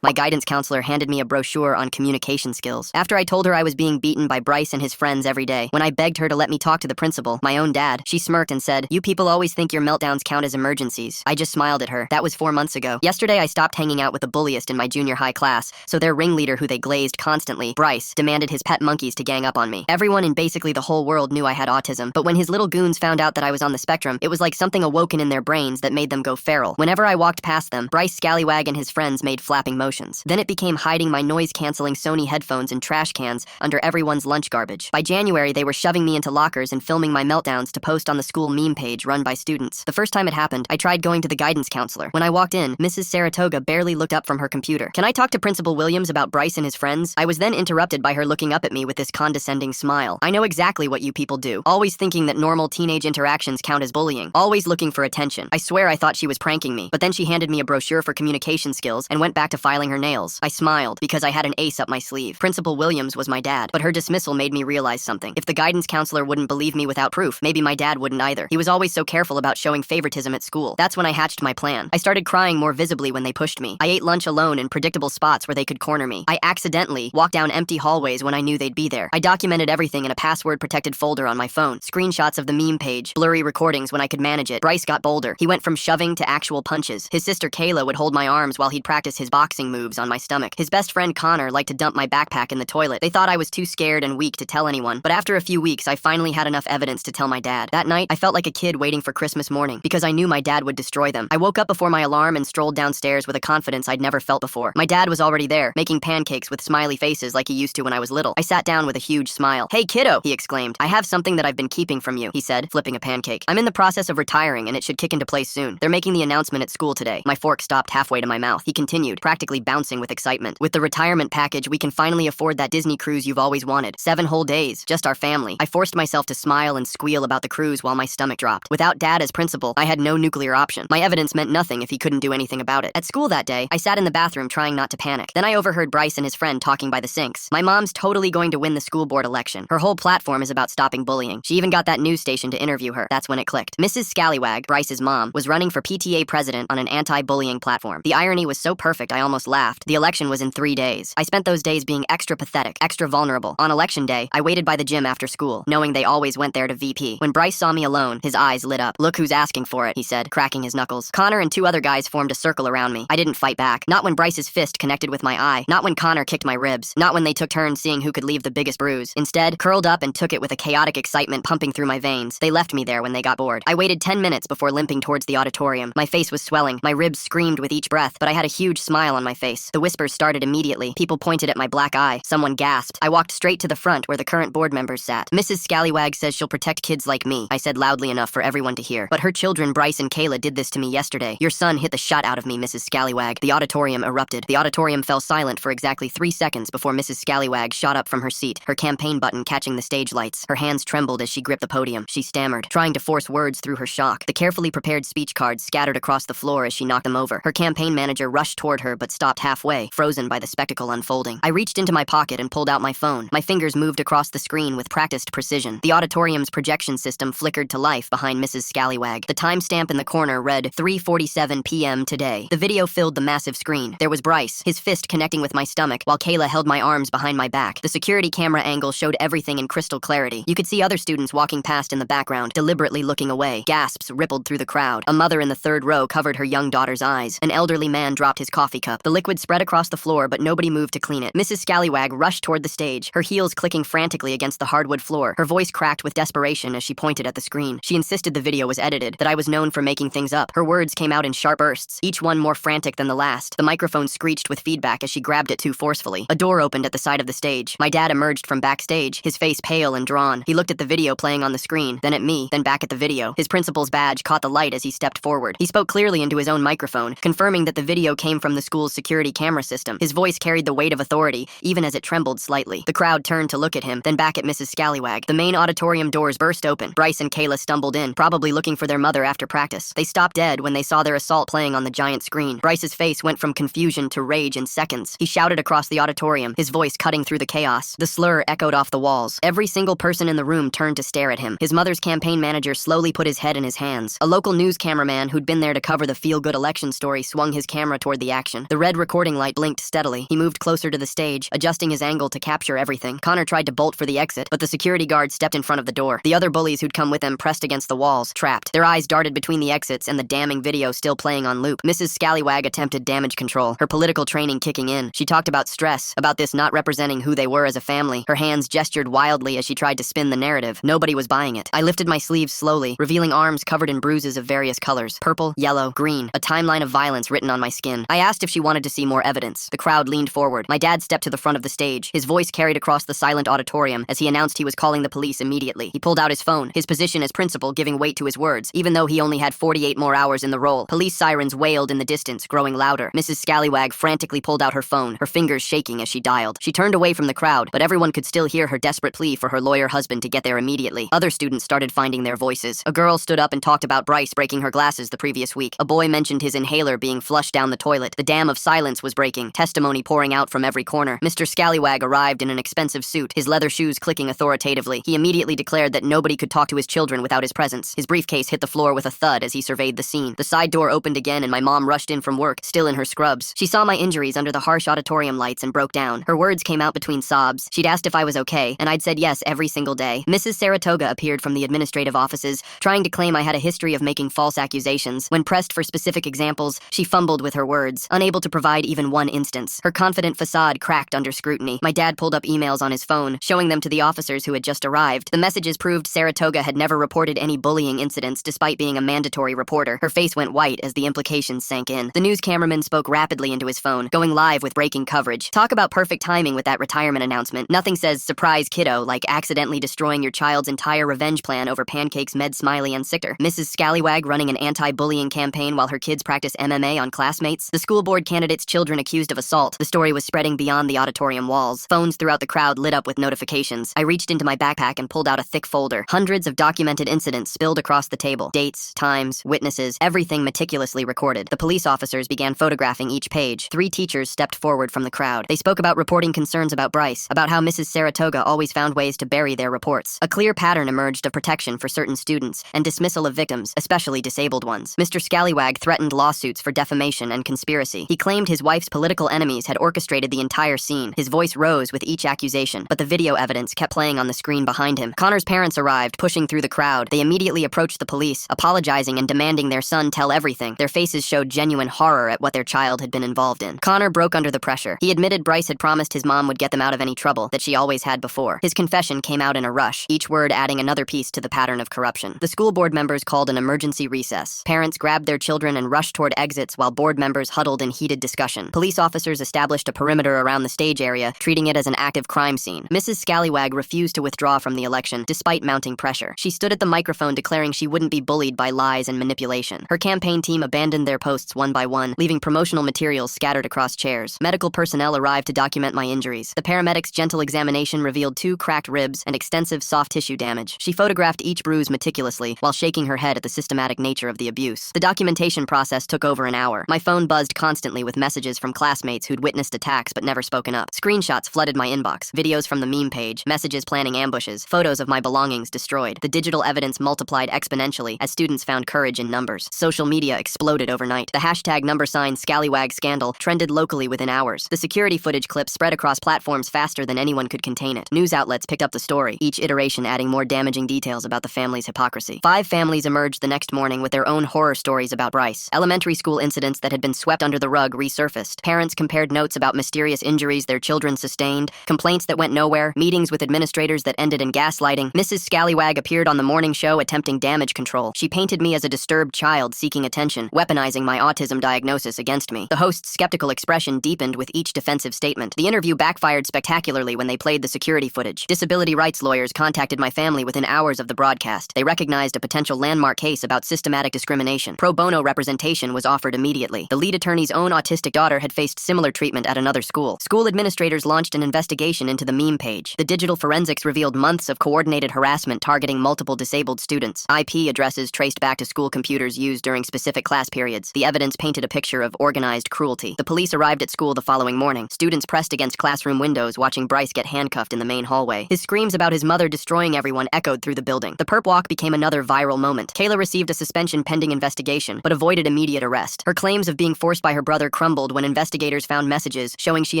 My guidance counselor handed me a brochure on communication skills. After I told her I was being beaten by Bryce and his friends every day, when I begged her to let me talk to the principal, my own dad, she smirked and said, "You people always think your meltdowns count as emergencies." I just smiled at her. That was 4 months ago. Yesterday, I stopped hanging out with the bulliest in my junior high class, so their ringleader who they glazed constantly, Bryce, demanded his pet monkeys to gang up on me. Everyone in basically the whole world knew I had autism, but when his little goons found out that I was on the spectrum, it was like something awoken in their brains that made them go feral. Whenever I walked past them, Bryce Scallywag and his friends made flapping motions. Then it became hiding my noise-canceling Sony headphones in trash cans under everyone's lunch garbage. By January, they were shoving me into lockers and filming my meltdowns to post on the school meme page run by students. The first time it happened, I tried going to the guidance counselor. When I walked in, Mrs. Saratoga barely looked up from her computer. "Can I talk to Principal Williams about Bryce and his friends?" I was then interrupted by her looking up at me with this condescending smile. "I know exactly what you people do. Always thinking that normal teenage interactions count as bullying. Always looking for attention." I swear I thought she was pranking me, but then she handed me a brochure for communication skills and went back to filing her nails. I smiled because I had an ace up my sleeve. Principal Williams was my dad, but her dismissal made me realize something. If the guidance counselor wouldn't believe me without proof, maybe my dad wouldn't either. He was always so careful about showing favoritism at school. That's when I hatched my plan. I started crying more visibly when they pushed me. I ate lunch alone in predictable spots where they could corner me. I accidentally walked down empty hallways when I knew they'd be there. I documented everything in a password-protected folder on my phone. Screenshots of the meme page, blurry recordings when I could manage it. Bryce got bolder. He went from shoving to actual punches. His sister Kayla would hold my arms while he'd practice his boxing moves on my stomach. His best friend Connor liked to dump my backpack in the toilet. They thought I was too scared and weak to tell anyone, but after a few weeks, I finally had enough evidence to tell my dad. That night, I felt like a kid waiting for Christmas morning because I knew my dad would destroy them. I woke up before my alarm and strolled downstairs with a confidence I'd never felt before. My dad was already there, making pancakes with smiley faces like he used to when I was little. I sat down with a huge smile. "Hey, kiddo," he exclaimed. "I have something that I've been keeping from you," he said, flipping a pancake. "I'm in the process of retiring, and it should kick into place soon. They're making the announcement at school today." My fork stopped halfway to my mouth. He continued, practically bouncing with excitement. "With the retirement package, we can finally afford that Disney cruise you've always wanted. 7 whole days, just our family." I forced myself to smile and squeal about the cruise while my stomach dropped. Without Dad as principal, I had no nuclear option. My evidence meant nothing if he couldn't do anything about it. At school that day, I sat in the bathroom trying not to panic. Then I overheard Bryce and his friend talking by the sinks. "My mom's totally going to win the school board election. Her whole platform is about stopping bullying. She even got that news station to interview her." That's when it clicked. Mrs. Scallywag, Bryce's mom, was running for PTA president on an anti-bullying platform. The irony was so perfect I almost laughed. The election was in 3 days. I spent those days being extra pathetic, extra vulnerable. On election day, I waited by the gym after school, knowing they always went there to VP. When Bryce saw me alone, his eyes lit up. "Look who's asking for it," he said, cracking his knuckles. Connor and 2 other guys formed a circle around me. I didn't fight back. Not when Bryce's fist connected with my eye. Not when Connor kicked my ribs. Not when they took turns seeing who could leave the biggest bruise. Instead, curled up and took it with a chaotic excitement pumping through my veins. They left me there when they got bored. I waited 10 minutes before limping towards the auditorium. My face was swelling. My ribs screamed with each breath, but I had a huge smile on my face. The whispers started immediately. People pointed at my black eye. Someone gasped. I walked straight to the front where the current board members sat. "Mrs. Scallywag says she'll protect kids like me," I said loudly enough for everyone to hear. "But her children, Bryce and Kayla, did this to me yesterday. Your son hit the shot out of me, Mrs. Scallywag." The auditorium erupted. The auditorium fell silent for exactly 3 seconds before Mrs. Scallywag shot up from her seat, her campaign button catching the stage lights. Her hands trembled as she gripped the podium. She stammered, trying to force words through her shock. The carefully prepared speech cards scattered across the floor as she knocked them over. Her campaign manager rushed toward her but stopped halfway, frozen by the spectacle unfolding. I reached into my pocket and pulled out my phone. My fingers moved across the screen with practiced precision. The auditorium's projection system flickered to life behind Mrs. Scallywag. The timestamp in the corner read 3:47 p.m. today. The video filled the massive screen. There was Bryce, his fist connecting with my stomach, while Kayla held my arms behind my back. The security camera angle showed everything in crystal clarity. You could see other students walking past in the background, deliberately looking away. Gasps rippled through the crowd. A mother in the 3rd row covered her young daughter's eyes. An elderly man dropped his coffee cup. The liquid spread across the floor, but nobody moved to clean it. Mrs. Scallywag rushed toward the stage, her heels clicking frantically against the hardwood floor. Her voice cracked with desperation as she pointed at the screen. She insisted the video was edited, that I was known for making things up. Her words came out in sharp bursts, each one more frantic than the last. The microphone screeched with feedback as she grabbed it too forcefully. A door opened at the side of the stage. My dad emerged from backstage, his face pale and drawn. He looked at the video playing on the screen, then at me, then back at the video. His principal's badge caught the light as he stepped forward. He spoke clearly into his own microphone, confirming that the video came from the school's security camera system. His voice carried the weight of authority, even as it trembled slightly. The crowd turned to look at him, then back at Mrs. Scallywag. The main auditorium doors burst open. Bryce and Kayla stumbled in, probably looking for their mother after practice. They stopped dead when they saw their assault playing on the giant screen. Bryce's face went from confusion to rage in seconds. He shouted across the auditorium, his voice cutting through the chaos. The slur echoed off the walls. Every single person in the room turned to stare at him. His mother's campaign manager slowly put his head in his hands. A local news cameraman who'd been there to cover the feel-good election story swung his camera toward the action. The red red recording light blinked steadily. He moved closer to the stage, adjusting his angle to capture everything. Connor tried to bolt for the exit, but the security guard stepped in front of the door. The other bullies who'd come with him pressed against the walls, trapped. Their eyes darted between the exits and the damning video still playing on loop. Mrs. Scallywag attempted damage control, her political training kicking in. She talked about stress, about this not representing who they were as a family. Her hands gestured wildly as she tried to spin the narrative. Nobody was buying it. I lifted my sleeves slowly, revealing arms covered in bruises of various colors: purple, yellow, green, a timeline of violence written on my skin. I asked if she wanted to see more evidence. The crowd leaned forward. My dad stepped to the front of the stage. His voice carried across the silent auditorium as he announced he was calling the police immediately. He pulled out his phone, his position as principal giving weight to his words, even though he only had 48 more hours in the role. Police sirens wailed in the distance, growing louder. Mrs. Scallywag frantically pulled out her phone, her fingers shaking as she dialed. She turned away from the crowd, but everyone could still hear her desperate plea for her lawyer husband to get there immediately. Other students started finding their voices. A girl stood up and talked about Bryce breaking her glasses the previous week. A boy mentioned his inhaler being flushed down the toilet. The dam of silence was breaking, testimony pouring out from every corner. Mr. Scallywag arrived in an expensive suit, his leather shoes clicking authoritatively. He immediately declared that nobody could talk to his children without his presence. His briefcase hit the floor with a thud as he surveyed the scene. The side door opened again and my mom rushed in from work, still in her scrubs. She saw my injuries under the harsh auditorium lights and broke down. Her words came out between sobs. She'd asked if I was okay, and I'd said yes every single day. Mrs. Saratoga appeared from the administrative offices, trying to claim I had a history of making false accusations. When pressed for specific examples, she fumbled with her words, unable to provide even one instance. Her confident facade cracked under scrutiny. My dad pulled up emails on his phone, showing them to the officers who had just arrived. The messages proved Saratoga had never reported any bullying incidents despite being a mandatory reporter. Her face went white as the implications sank in. The news cameraman spoke rapidly into his phone, going live with breaking coverage. Talk about perfect timing with that retirement announcement. Nothing says surprise kiddo like accidentally destroying your child's entire revenge plan over pancakes, med smiley, and sicker. Mrs. Scallywag running an anti-bullying campaign while her kids practice MMA on classmates. The school board candidate's children accused of assault. The story was spreading beyond the auditorium walls. Phones throughout the crowd lit up with notifications. I reached into my backpack and pulled out a thick folder. Hundreds of documented incidents spilled across the table. Dates, times, witnesses, everything meticulously recorded. The police officers began photographing each page. 3 teachers stepped forward from the crowd. They spoke about reporting concerns about Bryce, about how Mrs. Saratoga always found ways to bury their reports. A clear pattern emerged of protection for certain students and dismissal of victims, especially disabled ones. Mr. Scallywag threatened lawsuits for defamation and conspiracy. He claimed his wife's political enemies had orchestrated the entire scene. His voice rose with each accusation, but the video evidence kept playing on the screen behind him. Connor's parents arrived, pushing through the crowd. They immediately approached the police, apologizing and demanding their son tell everything. Their faces showed genuine horror at what their child had been involved in. Connor broke under the pressure. He admitted Bryce had promised his mom would get them out of any trouble that she always had before. His confession came out in a rush, each word adding another piece to the pattern of corruption. The school board members called an emergency recess. Parents grabbed their children and rushed toward exits while board members huddled in heated discussion. Police officers established a perimeter around the stage area, treating it as an active crime scene. Mrs. Scallywag refused to withdraw from the election, despite mounting pressure. She stood at the microphone declaring she wouldn't be bullied by lies and manipulation. Her campaign team abandoned their posts one by one, leaving promotional materials scattered across chairs. Medical personnel arrived to document my injuries. The paramedics' gentle examination revealed 2 cracked ribs and extensive soft tissue damage. She photographed each bruise meticulously while shaking her head at the systematic nature of the abuse. The documentation process took over an hour. My phone buzzed constantly with messages from classmates who'd witnessed attacks but never spoken up. Screenshots flooded my inbox, videos from the meme page, messages planning ambushes, photos of my belongings destroyed. The digital evidence multiplied exponentially as students found courage in numbers. Social media exploded overnight. The hashtag #Scallywag scandal trended locally within hours. The security footage clip spread across platforms faster than anyone could contain it. News outlets picked up the story, each iteration adding more damaging details about the family's hypocrisy. 5 families emerged the next morning with their own horror stories about Bryce. Elementary school incidents that had been swept under the rug resurfaced. Parents compared notes about mysterious injuries their children sustained, complaints that went nowhere, meetings with administrators that ended in gaslighting. Mrs. Scallywag appeared on the morning show attempting damage control. She painted me as a disturbed child seeking attention, weaponizing my autism diagnosis against me. The host's skeptical expression deepened with each defensive statement. The interview backfired spectacularly when they played the security footage. Disability rights lawyers contacted my family within hours of the broadcast. They recognized a potential landmark case about systematic discrimination. Pro bono representation was offered immediately. The lead attorney's own autistic daughter had faced similar treatment at another school. School administrators launched an investigation into the meme page. The digital forensics revealed months of coordinated harassment targeting multiple disabled students. IP addresses traced back to school computers used during specific class periods. The evidence painted a picture of organized cruelty. The police arrived at school the following morning. Students pressed against classroom windows watching Bryce get handcuffed in the main hallway. His screams about his mother destroying everyone echoed through the building. The perp walk became another viral moment. Kayla received a suspension pending investigation, but avoided immediate arrest. Her claims of being forced by her brother crumbled when investigators found messages showing she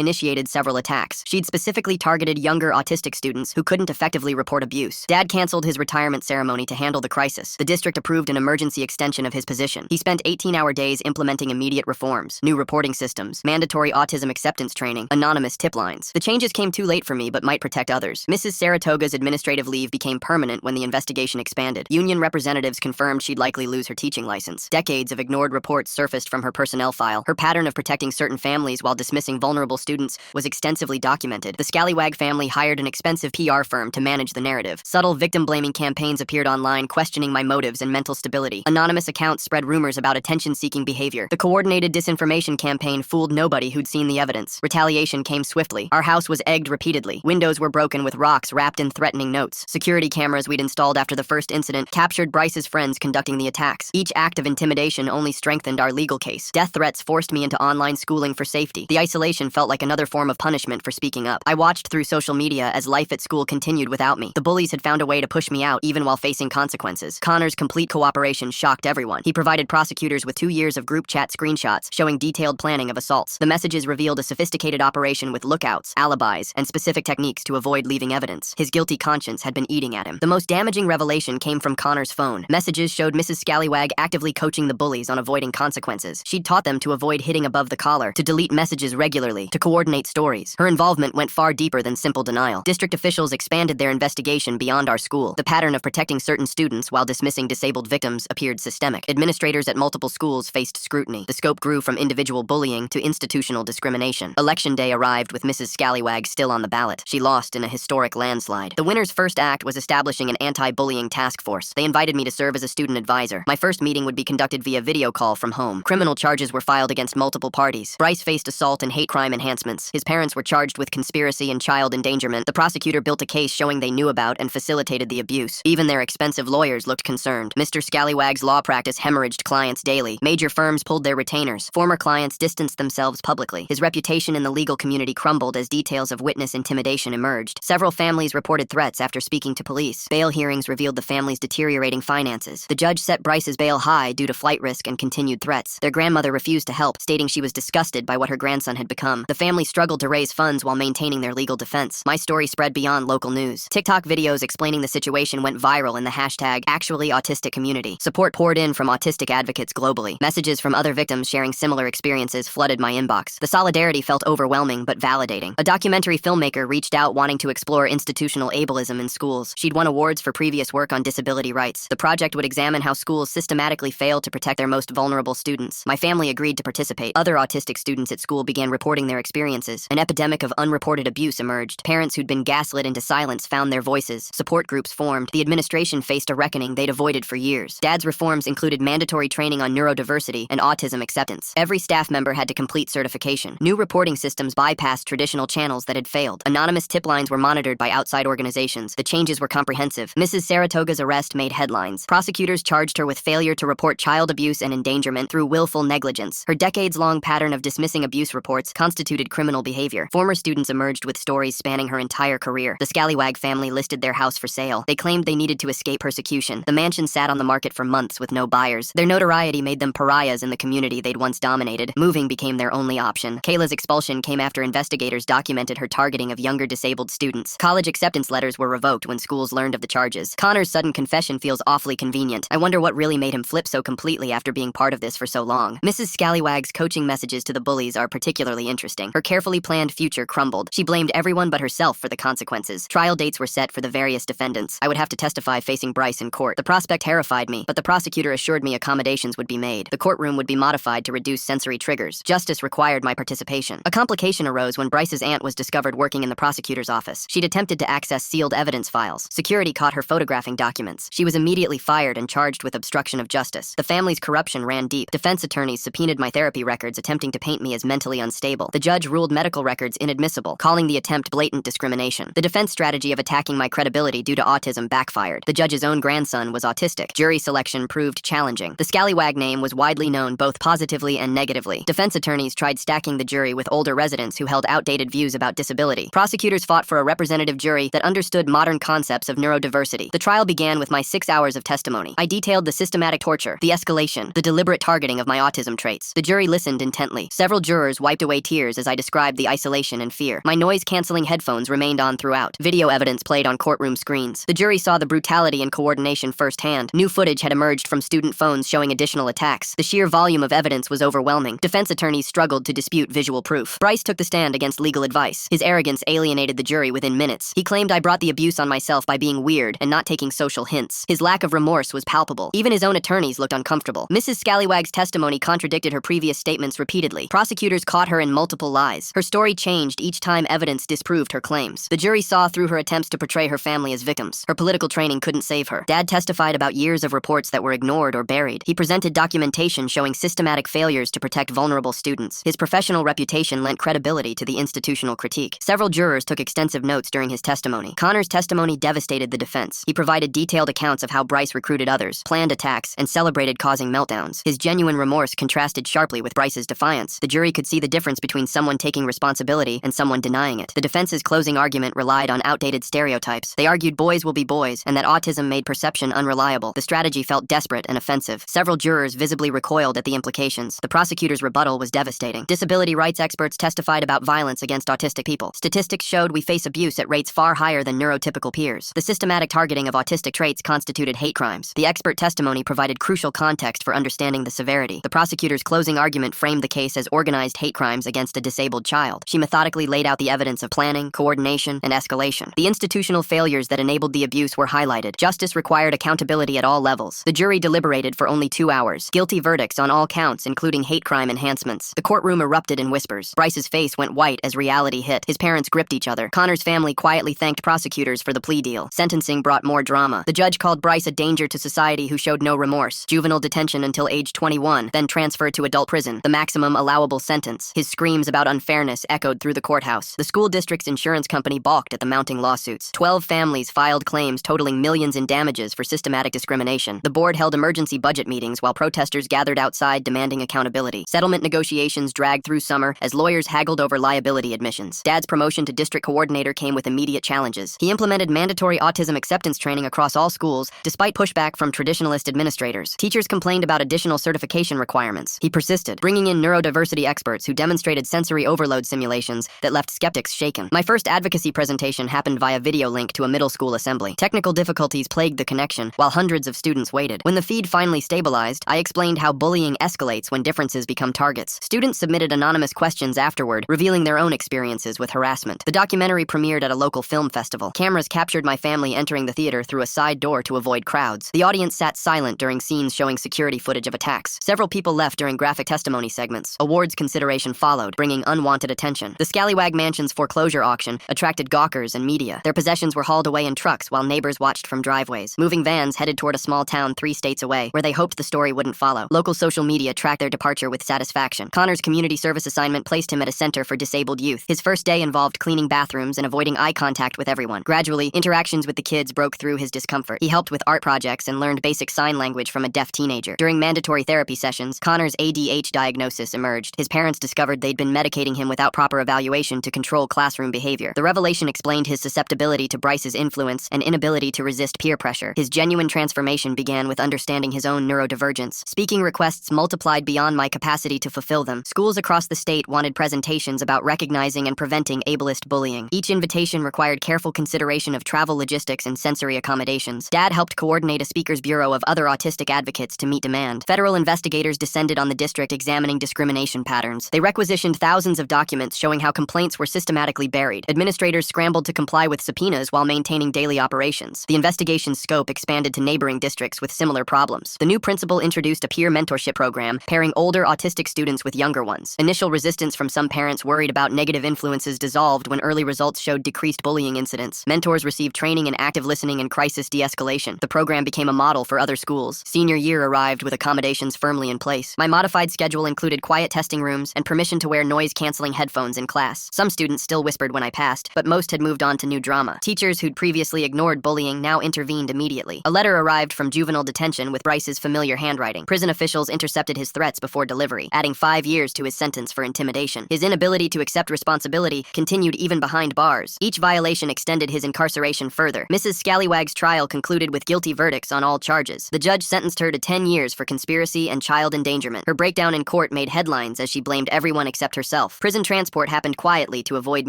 initiated several attacks. She'd specifically targeted younger autistic students who couldn't effectively report abuse. Dad canceled his retirement ceremony to handle the crisis. The district approved an emergency extension of his position. He spent 18-hour days implementing immediate reforms, new reporting systems, mandatory autism acceptance training, anonymous tip lines. The changes came too late for me but might protect others. Mrs. Saratoga's administrative leave became permanent when the investigation expanded. Union representatives confirmed she'd likely lose her teaching license. Decades of ignored reports surfaced from her personnel file. Her pattern of protecting certain families while dismissing vulnerable students was extensively documented. The Scallywag family hired an expensive PR firm to manage the narrative. Subtle victim-blaming campaigns appeared online questioning my motives and mental stability. Anonymous accounts spread rumors about attention-seeking behavior. The coordinated disinformation campaign fooled nobody who'd seen the evidence. Retaliation came swiftly. Our house was egged repeatedly. Windows were broken with rocks wrapped in threatening notes. Security cameras we'd installed after the first incident captured Bryce's friends conducting the attacks. Each act of intimidation only strengthened our legal case. Death threats forced me into online schooling for safety. The isolation felt like another form of punishment for speaking up. I watched through social media as life at school continued without me. The bullies had found a way to push me out even while facing consequences. Connor's complete cooperation shocked everyone. He provided prosecutors with 2 years of group chat screenshots showing detailed planning of assaults. The messages revealed a sophisticated operation with lookouts, alibis, and specific techniques to avoid leaving evidence. His guilty conscience had been eating at him. The most damaging revelation came from Connor's phone. Messages showed Mrs. Scallywag actively coaching the bullies on avoiding consequences. She'd taught them to avoid hitting above the collar, to delete messages regularly, to coordinate stories. Her involvement went far deeper than simple denial. District officials expanded their investigation beyond our school. The pattern of protecting certain students while dismissing disabled victims appeared systemic. Administrators at multiple schools faced scrutiny. The scope grew from individual bullying to institutional discrimination. Election day arrived with Mrs. Scallywag still on the ballot. She lost in a historic landslide. The winner's first act was establishing an anti-bullying task force. They invited me to serve as a student advisor. My first meeting would be conducted via video call from home. Criminal charges were filed against multiple parties. Bryce faced assault and hate crime enhancements. His parents were charged with conspiracy and child endangerment. The prosecutor built a case showing they knew about and facilitated the abuse. Even their expensive lawyers looked concerned. Mr. Scallywag's law practice hemorrhaged clients daily. Major firms pulled their retainers. Former clients distanced themselves publicly. His reputation in the legal community crumbled as details of witness intimidation emerged. Several families reported threats after speaking to police. Bail hearings revealed the family's deteriorating finances. The judge set Bryce's bail high due to flight risk and continued threats. Their grandmother refused to help, stating she was disgusted by what her grandson had become. The family struggled to raise funds while maintaining their legal defense. My story spread beyond local news. TikTok videos explaining the situation went viral in the hashtag #ActuallyAutisticCommunity. Support poured in from autistic advocates globally. Messages from other victims sharing similar experiences flooded my inbox. The solidarity felt overwhelming but validating. A documentary filmmaker reached out wanting to explore institutional ableism in schools. She'd won awards for previous work on disability rights. The project would examine how schools systematically fail to protect their most vulnerable students. My family agreed to participate. Other autistic students at school began reporting their experiences. An epidemic of unreported abuse emerged. Parents who'd been gaslit into silence found their voices. Support groups formed. The administration faced a reckoning they'd avoided for years. Dad's reforms included mandatory training on neurodiversity and autism acceptance. Every staff member had to complete certification. New reporting systems bypassed traditional channels that had failed. Anonymous tip lines were monitored by outside organizations. The changes were comprehensive. Mrs. Saratoga's arrest made headlines. Prosecutors charged her with failure to report child abuse and endangerment through willful negligence. Her decades-long pattern of dismissing abuse reports constituted criminal behavior. Former students emerged with stories spanning her entire career. The Scallywag family listed their house for sale. They claimed they needed to escape persecution. The mansion sat on the market for months with no buyers. Their notoriety made them pariahs in the community they'd once dominated. Moving became their only option. Kayla's expulsion came after investigators documented her targeting of younger disabled students. College acceptance letters were revoked when schools learned of the charges. Connor's sudden confession feels awfully convenient. I wonder what really made him flip so completely after being part of this for so long. Mrs. Scallywag's coaching messages to the bullies are particularly interesting. Her carefully planned future crumbled. She blamed everyone but herself for the consequences. Trial dates were set for the various defendants. I would have to testify facing Bryce in court. The prospect terrified me, but the prosecutor assured me accommodations would be made. The courtroom would be modified to reduce sensory triggers. Justice required my participation. A complication arose when Bryce's aunt was discovered working in the prosecutor's office. She'd attempted to access sealed evidence files. Security caught her photographing documents. She was immediately fired and charged with obstruction of justice. The family's corruption ran deep. Defense attorneys subpoenaed my therapy records, attempting to paint me as mentally unstable. The judge ruled medical records inadmissible, calling the attempt blatant discrimination. The defense strategy of attacking my credibility due to autism backfired. The judge's own grandson was autistic. Jury selection proved challenging. The Scallywag name was widely known both positively and negatively. Defense attorneys tried stacking the jury with older residents who held outdated views about disability. Prosecutors fought for a representative jury that understood modern concepts of neurodiversity. The trial began with my 6 hours of testimony. I detailed the systematic torture, the escalation, the deliberate targeting of my autism traits. The jury listened listened intently. Several jurors wiped away tears as I described the isolation and fear. My noise-canceling headphones remained on throughout. Video evidence played on courtroom screens. The jury saw the brutality and coordination firsthand. New footage had emerged from student phones showing additional attacks. The sheer volume of evidence was overwhelming. Defense attorneys struggled to dispute visual proof. Bryce took the stand against legal advice. His arrogance alienated the jury within minutes. He claimed I brought the abuse on myself by being weird and not taking social hints. His lack of remorse was palpable. Even his own attorneys looked uncomfortable. Mrs. Scallywag's testimony contradicted her previous statements repeatedly. Prosecutors caught her in multiple lies. Her story changed each time evidence disproved her claims. The jury saw through her attempts to portray her family as victims. Her political training couldn't save her. Dad testified about years of reports that were ignored or buried. He presented documentation showing systematic failures to protect vulnerable students. His professional reputation lent credibility to the institutional critique. Several jurors took extensive notes during his testimony. Connor's testimony devastated the defense. He provided detailed accounts of how Bryce recruited others, planned attacks, and celebrated causing meltdowns. His genuine remorse contrasted sharply with Bryce's defiance. The jury could see the difference between someone taking responsibility and someone denying it. The defense's closing argument relied on outdated stereotypes. They argued boys will be boys and that autism made perception unreliable. The strategy felt desperate and offensive. Several jurors visibly recoiled at the implications. The prosecutor's rebuttal was devastating. Disability rights experts testified about violence against autistic people. Statistics showed we face abuse at rates far higher than neurotypical peers. The systematic targeting of autistic traits constituted hate crimes. The expert testimony provided crucial context for understanding the severity. The prosecutor's closing argument framed the case as organized hate crimes against a disabled child. She methodically laid out the evidence of planning, coordination, and escalation. The institutional failures that enabled the abuse were highlighted. Justice required accountability at all levels. The jury deliberated for only 2 hours. Guilty verdicts on all counts, including hate crime enhancements. The courtroom erupted in whispers. Bryce's face went white as reality hit. His parents gripped each other. Connor's family quietly thanked prosecutors for the plea deal. Sentencing brought more drama. The judge called Bryce a danger to society who showed no remorse. Juvenile detention until age 21, then transferred to adult prison, the maximum allowable sentence. His screams about unfairness echoed through the courthouse. The school district's insurance company balked at the mounting lawsuits. 12 families filed claims totaling millions in damages for systematic discrimination. The board held emergency budget meetings while protesters gathered outside demanding accountability. Settlement negotiations dragged through summer as lawyers haggled over liability admissions. Dad's promotion to district coordinator came with immediate challenges. He implemented mandatory autism acceptance training across all schools, despite pushback from traditionalist administrators. Teachers complained about additional certification requirements. He persisted, bringing in neurodiversity experts who demonstrated sensory overload simulations that left skeptics shaken. My first advocacy presentation happened via video link to a middle school assembly. Technical difficulties plagued the connection, while hundreds of students waited. When the feed finally stabilized, I explained how bullying escalates when differences become targets. Students submitted anonymous questions afterward, revealing their own experiences with harassment. The documentary premiered at a local film festival. Cameras captured my family entering the theater through a side door to avoid crowds. The audience sat silent during scenes showing security footage of attacks. Several people left during graphic testimony segments. Awards consideration followed, bringing unwanted attention. The Scallywag Mansion's foreclosure auction attracted gawkers and media. Their possessions were hauled away in trucks while neighbors watched from driveways. Moving vans headed toward a small town 3 states away, where they hoped the story wouldn't follow. Local social media tracked their departure with satisfaction. Connor's community service assignment placed him at a center for disabled youth. His first day involved cleaning bathrooms and avoiding eye contact with everyone. Gradually, interactions with the kids broke through his discomfort. He helped with art projects and learned basic sign language from a deaf teenager. During mandatory therapy sessions, Connor's ADHD diagnosis emerged. His parents discovered they'd been medicating him without proper evaluation to control classroom behavior. The revelation explained his susceptibility to Bryce's influence and inability to resist peer pressure. His genuine transformation began with understanding his own neurodivergence. Speaking requests multiplied beyond my capacity to fulfill them. Schools across the state wanted presentations about recognizing and preventing ableist bullying. Each invitation required careful consideration of travel logistics and sensory accommodations. Dad helped coordinate a speakers bureau of other autistic advocates to meet demand. Federal investigators descended on the district examining discrimination patterns. They requisitioned thousands of documents showing how complaints were systematically buried. Administrators scrambled to comply with subpoenas while maintaining daily operations. The investigation's scope expanded to neighboring districts with similar problems. The new principal introduced a peer mentorship program, pairing older autistic students with younger ones. Initial resistance from some parents worried about negative influences dissolved when early results showed decreased bullying incidents. Mentors received training in active listening and crisis de-escalation. The program became a model for other schools. Senior year arrived with accommodations firmly in place. My modified schedule included quiet testing rooms and permission to wear noise-canceling headphones in class. Some students still whispered when I passed, but most had moved on to new drama. Teachers who'd previously ignored bullying now intervened immediately. A letter arrived from juvenile detention with Bryce's familiar handwriting. Prison officials intercepted his threats before delivery, adding 5 years to his sentence for intimidation. His inability to accept responsibility continued even behind bars. Each violation extended his incarceration further. Mrs. Scallywag's trial concluded with guilty verdicts on all charges. The judge sentenced her to 10 years for conspiracy and child endangerment. Her breakdown in court court made headlines as she blamed everyone except herself. Prison transport happened quietly to avoid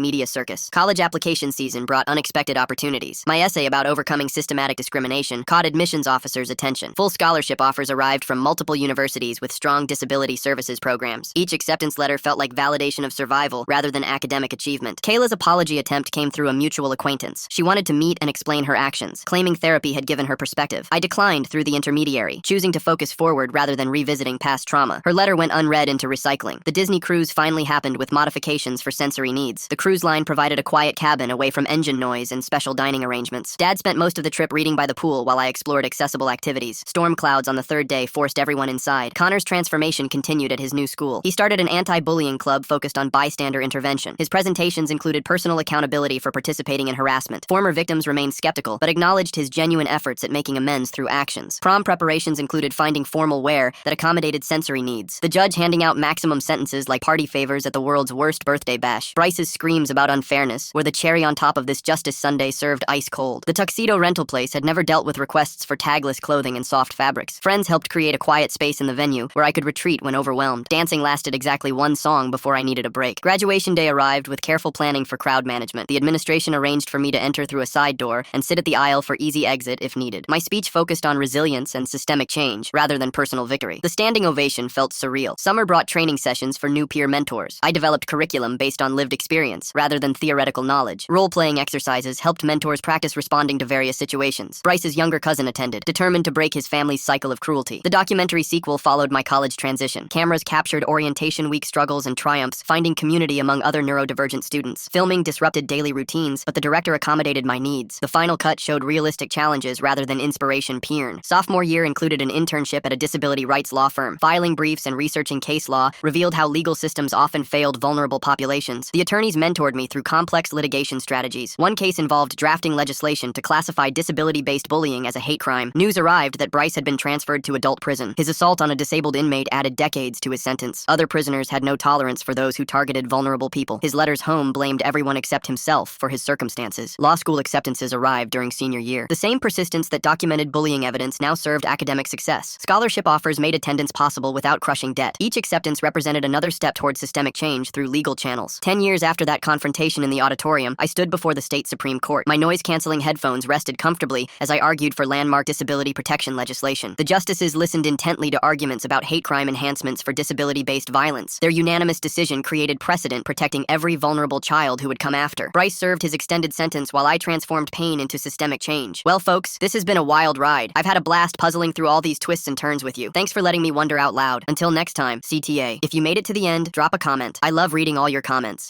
media circus. College application season brought unexpected opportunities. My essay about overcoming systematic discrimination caught admissions officers' attention. Full scholarship offers arrived from multiple universities with strong disability services programs. Each acceptance letter felt like validation of survival rather than academic achievement. Kayla's apology attempt came through a mutual acquaintance. She wanted to meet and explain her actions, claiming therapy had given her perspective. I declined through the intermediary, choosing to focus forward rather than revisiting past trauma. Her letter went unread into recycling. The Disney cruise finally happened with modifications for sensory needs. The cruise line provided a quiet cabin away from engine noise and special dining arrangements. Dad spent most of the trip reading by the pool while I explored accessible activities. Storm clouds on the third day forced everyone inside. Connor's transformation continued at his new school. He started an anti-bullying club focused on bystander intervention. His presentations included personal accountability for participating in harassment. Former victims remained skeptical, but acknowledged his genuine efforts at making amends through actions. Prom preparations included finding formal wear that accommodated sensory needs. The judge handing out maximum sentences like party favors at the world's worst birthday bash. Bryce's screams about unfairness were the cherry on top of this Justice Sunday served ice cold. The tuxedo rental place had never dealt with requests for tagless clothing and soft fabrics. Friends helped create a quiet space in the venue where I could retreat when overwhelmed. Dancing lasted exactly one song before I needed a break. Graduation day arrived with careful planning for crowd management. The administration arranged for me to enter through a side door and sit at the aisle for easy exit if needed. My speech focused on resilience and systemic change rather than personal victory. The standing ovation felt surreal. Summer brought training sessions for new peer mentors. I developed curriculum based on lived experience rather than theoretical knowledge. Role-playing exercises helped mentors practice responding to various situations. Bryce's younger cousin attended, determined to break his family's cycle of cruelty. The documentary sequel followed my college transition. Cameras captured orientation week struggles and triumphs, finding community among other neurodivergent students. Filming disrupted daily routines, but the director accommodated my needs. The final cut showed realistic challenges rather than inspiration peern. Sophomore year included an internship at a disability rights law firm. Filing briefs and researching case law revealed how legal systems often failed vulnerable populations. The attorneys mentored me through complex litigation strategies. One case involved drafting legislation to classify disability-based bullying as a hate crime. News arrived that Bryce had been transferred to adult prison. His assault on a disabled inmate added decades to his sentence. Other prisoners had no tolerance for those who targeted vulnerable people. His letters home blamed everyone except himself for his circumstances. Law school acceptances arrived during senior year. The same persistence that documented bullying evidence now served academic success. Scholarship offers made attendance possible without crushing debt. Each acceptance represented another step toward systemic change through legal channels. 10 years after that confrontation in the auditorium, I stood before the state Supreme Court. My noise-canceling headphones rested comfortably as I argued for landmark disability protection legislation. The justices listened intently to arguments about hate crime enhancements for disability-based violence. Their unanimous decision created precedent protecting every vulnerable child who would come after. Bryce served his extended sentence while I transformed pain into systemic change. Well, folks, this has been a wild ride. I've had a blast puzzling through all these twists and turns with you. Thanks for letting me wonder out loud. Until next time, CTA. If you made it to the end, drop a comment. I love reading all your comments.